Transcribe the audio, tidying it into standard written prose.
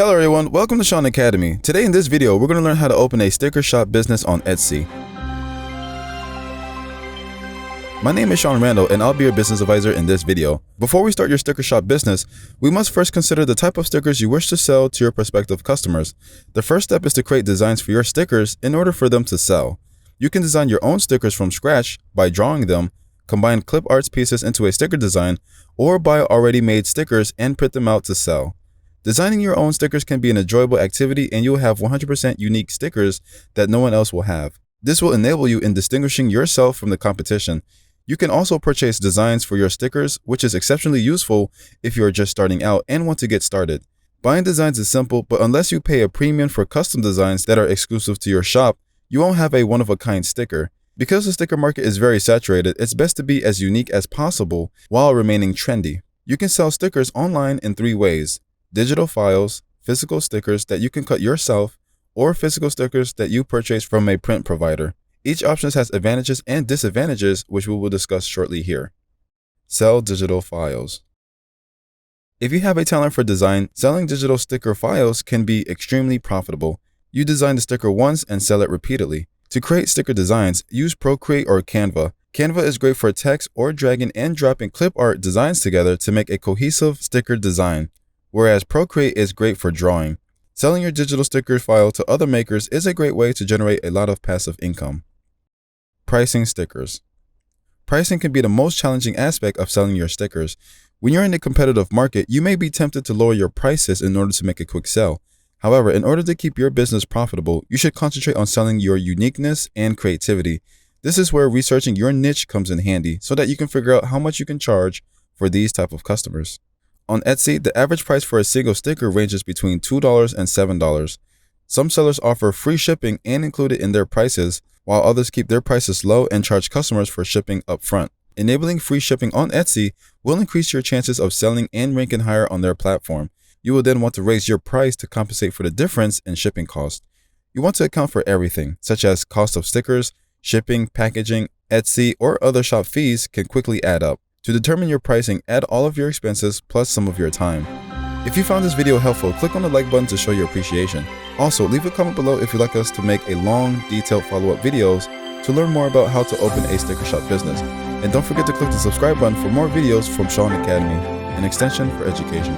Hello everyone, welcome to Shaun Academy. Today in this video, we're going to learn how to open a sticker shop business on Etsy. My name is Shaun Randall and I'll be your business advisor in this video. Before we start your sticker shop business, we must first consider the type of stickers you wish to sell to your prospective customers. The first step is to create designs for your stickers in order for them to sell. You can design your own stickers from scratch by drawing them, combine clip arts pieces into a sticker design, or buy already made stickers and print them out to sell. Designing your own stickers can be an enjoyable activity and you'll have 100% unique stickers that no one else will have. This will enable you in distinguishing yourself from the competition. You can also purchase designs for your stickers, which is exceptionally useful if you are just starting out and want to get started. Buying designs is simple, but unless you pay a premium for custom designs that are exclusive to your shop, you won't have a one-of-a-kind sticker. Because the sticker market is very saturated, it's best to be as unique as possible while remaining trendy. You can sell stickers online in 3 ways: digital files, physical stickers that you can cut yourself, or physical stickers that you purchase from a print provider. Each option has advantages and disadvantages, which we will discuss shortly here. Sell digital files. If you have a talent for design, selling digital sticker files can be extremely profitable. You design the sticker once and sell it repeatedly. To create sticker designs, use Procreate or Canva. Canva is great for text or dragging and dropping clip art designs together to make a cohesive sticker design, whereas Procreate is great for drawing. Selling your digital sticker file to other makers is a great way to generate a lot of passive income. Pricing stickers. Pricing can be the most challenging aspect of selling your stickers. When you're in a competitive market, you may be tempted to lower your prices in order to make a quick sell. However, in order to keep your business profitable, you should concentrate on selling your uniqueness and creativity. This is where researching your niche comes in handy so that you can figure out how much you can charge for these type of customers. On Etsy, the average price for a single sticker ranges between $2 and $7. Some sellers offer free shipping and include it in their prices, while others keep their prices low and charge customers for shipping up front. Enabling free shipping on Etsy will increase your chances of selling and ranking higher on their platform. You will then want to raise your price to compensate for the difference in shipping cost. You want to account for everything, such as cost of stickers, shipping, packaging. Etsy or other shop fees can quickly add up. To determine your pricing, add all of your expenses plus some of your time. If you found this video helpful, click on the like button to show your appreciation. Also, leave a comment below if you'd like us to make a long, detailed follow-up videos to learn more about how to open a sticker shop business. And don't forget to click the subscribe button for more videos from Shaun Academy, an extension for education.